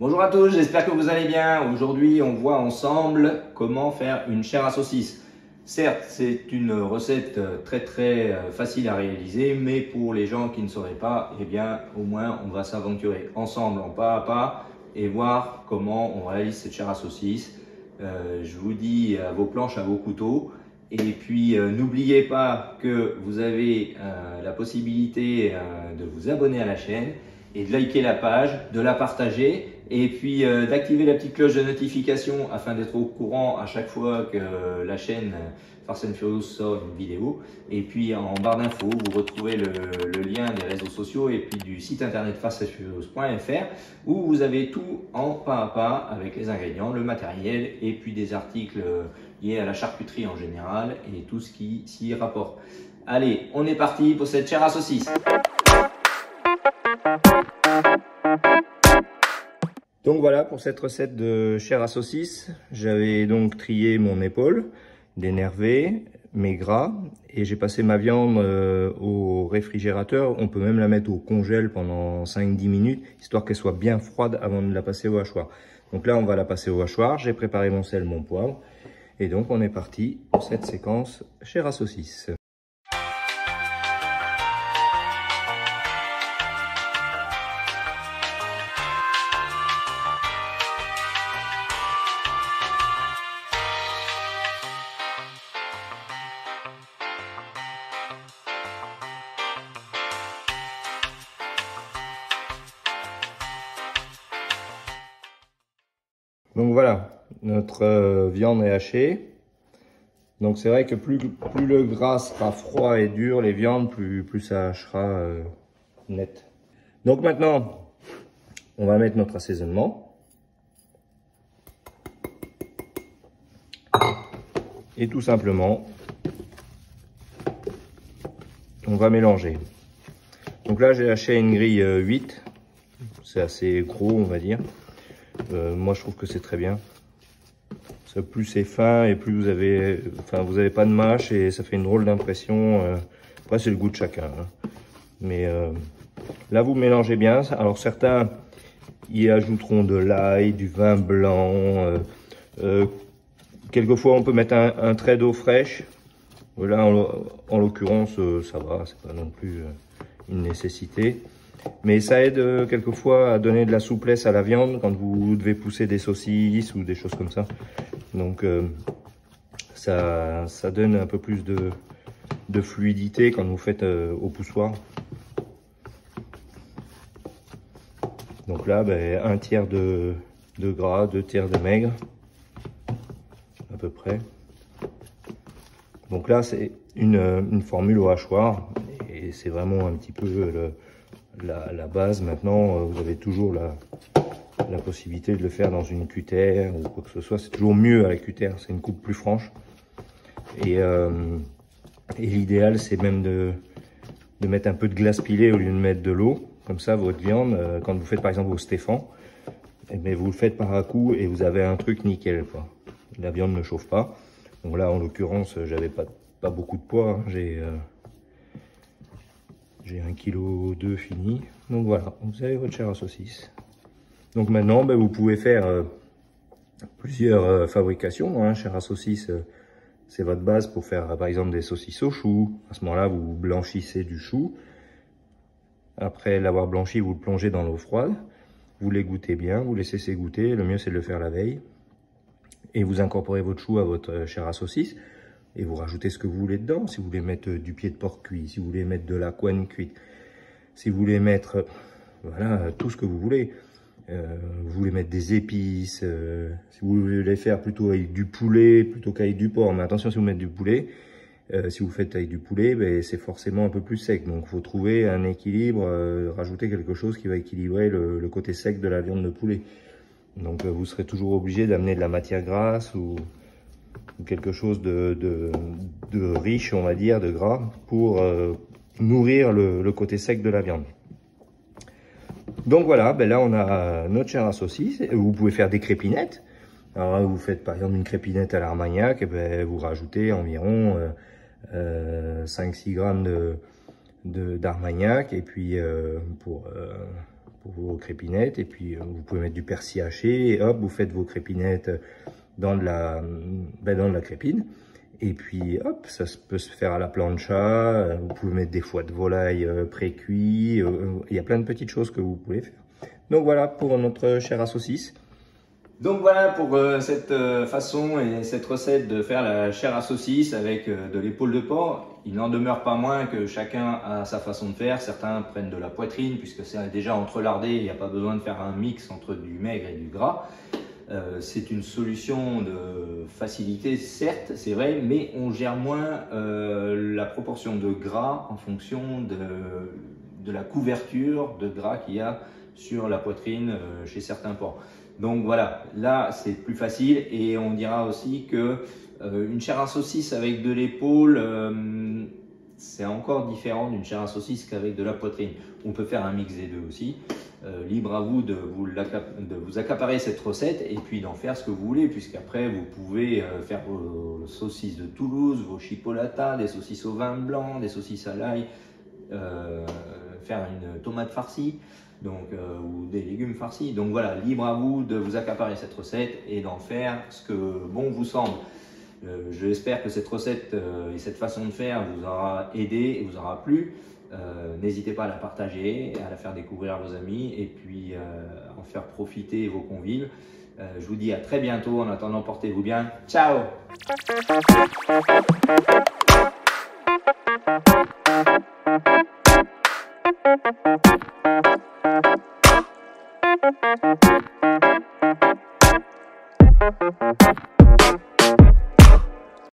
Bonjour à tous, j'espère que vous allez bien. Aujourd'hui, on voit ensemble comment faire une chair à saucisse. Certes, c'est une recette très facile à réaliser, mais pour les gens qui ne sauraient pas, eh bien, au moins, on va s'aventurer ensemble en pas à pas et voir comment on réalise cette chair à saucisse. Je vous dis à vos planches, à vos couteaux. Et puis, n'oubliez pas que vous avez la possibilité de vous abonner à la chaîne et de liker la page, de la partager et puis d'activer la petite cloche de notification afin d'être au courant à chaque fois que la chaîne Fast and Furious sort une vidéo. Et puis en barre d'infos, vous retrouvez le lien des réseaux sociaux et puis du site internet fastandfurious.fr où vous avez tout en pas à pas avec les ingrédients, le matériel et puis des articles liés à la charcuterie en général et tout ce qui s'y rapporte. Allez, on est parti pour cette chair à saucisse. Donc voilà pour cette recette de chair à saucisse. J'avais donc trié mon épaule, dénervé, mes gras et j'ai passé ma viande au réfrigérateur. On peut même la mettre au congèle pendant 5-10 minutes, histoire qu'elle soit bien froide avant de la passer au hachoir. Donc là, on va la passer au hachoir. J'ai préparé mon sel, mon poivre. Et donc, on est parti pour cette séquence chair à saucisse. Donc voilà, notre viande est hachée. Donc c'est vrai que plus le gras sera froid et dur, les viandes, plus ça hachera net. Donc maintenant, on va mettre notre assaisonnement. Et tout simplement, on va mélanger. Donc là, j'ai haché une grille 8. C'est assez gros, on va dire. Moi, je trouve que c'est très bien. Ça, plus c'est fin et plus vous avez pas de mâche et ça fait une drôle d'impression. Après, c'est le goût de chacun. Hein. Mais là, vous mélangez bien. Alors, certains y ajouteront de l'ail, du vin blanc. Quelquefois, on peut mettre un trait d'eau fraîche. Là, en l'occurrence, ça va. C'est pas non plus une nécessité. Mais ça aide quelquefois à donner de la souplesse à la viande quand vous devez pousser des saucisses ou des choses comme ça. Donc ça donne un peu plus de fluidité quand vous faites au poussoir. Donc là, un tiers de gras, 2 tiers de maigre, à peu près. Donc là, c'est une formule au hachoir et c'est vraiment un petit peu la base. Maintenant, vous avez toujours la possibilité de le faire dans une cutter ou quoi que ce soit. C'est toujours mieux à la cutter, c'est une coupe plus franche. Et l'idéal, c'est même de mettre un peu de glace pilée au lieu de mettre de l'eau. Comme ça, votre viande, quand vous faites par exemple vos stéphans, vous le faites par à coup et vous avez un truc nickel, quoi. La viande ne chauffe pas. Donc là, en l'occurrence, j'avais pas beaucoup de poids. Hein. J'ai 1,2 kg fini. Donc voilà, vous avez votre chair à saucisse. Donc maintenant, vous pouvez faire plusieurs fabrications. Hein. Chair à saucisse, c'est votre base pour faire par exemple des saucisses au chou. À ce moment-là, vous blanchissez du chou. Après l'avoir blanchi, vous le plongez dans l'eau froide. Vous l'égouttez bien, vous laissez s'égoutter. Le mieux, c'est de le faire la veille. Et vous incorporez votre chou à votre chair à saucisse. Et vous rajoutez ce que vous voulez dedans. Si vous voulez mettre du pied de porc cuit, si vous voulez mettre de la couenne cuite, si vous voulez mettre, voilà, tout ce que vous voulez. Vous voulez mettre des épices, si vous voulez faire plutôt avec du poulet plutôt qu'avec du porc. Mais attention, si vous mettez du poulet, si vous faites avec du poulet, c'est forcément un peu plus sec. Donc il faut trouver un équilibre, rajouter quelque chose qui va équilibrer le côté sec de la viande de poulet. Donc vous serez toujours obligé d'amener de la matière grasse ou quelque chose de riche, on va dire, de gras, pour nourrir le côté sec de la viande. Donc voilà, là on a notre chair à saucisse. Vous pouvez faire des crépinettes. Alors là, vous faites par exemple une crépinette à l'Armagnac, vous rajoutez environ 5-6 grammes d'Armagnac, et puis pour pour vos crépinettes. Et puis vous pouvez mettre du persil haché et hop, vous faites vos crépinettes dans de la crépine. Et puis hop, ça peut se faire à la plancha. Vous pouvez mettre des foies de volaille pré-cuits. Il y a plein de petites choses que vous pouvez faire. Donc voilà pour notre chair à saucisse. Donc voilà pour cette façon et cette recette de faire la chair à saucisse avec de l'épaule de porc. Il n'en demeure pas moins que chacun a sa façon de faire. Certains prennent de la poitrine puisque c'est déjà entrelardé, il n'y a pas besoin de faire un mix entre du maigre et du gras. C'est une solution de facilité, certes, c'est vrai, mais on gère moins la proportion de gras en fonction de la couverture de gras qu'il y a sur la poitrine chez certains porcs. Donc voilà, là c'est plus facile et on dira aussi que une chair à saucisse avec de l'épaule, c'est encore différent d'une chair à saucisse qu'avec de la poitrine. On peut faire un mix des deux aussi. Libre à vous de vous accaparer cette recette et puis d'en faire ce que vous voulez, puisqu'après vous pouvez faire vos saucisses de Toulouse, vos chipolatas, des saucisses au vin blanc, des saucisses à l'ail, faire une tomate farcie, donc, ou des légumes farcis. Donc voilà, libre à vous de vous accaparer cette recette et d'en faire ce que bon vous semble. J'espère que cette recette et cette façon de faire vous aura aidé et vous aura plu. N'hésitez pas à la partager, à la faire découvrir à vos amis et puis à en faire profiter vos convives. Je vous dis à très bientôt. En attendant, portez-vous bien. Ciao!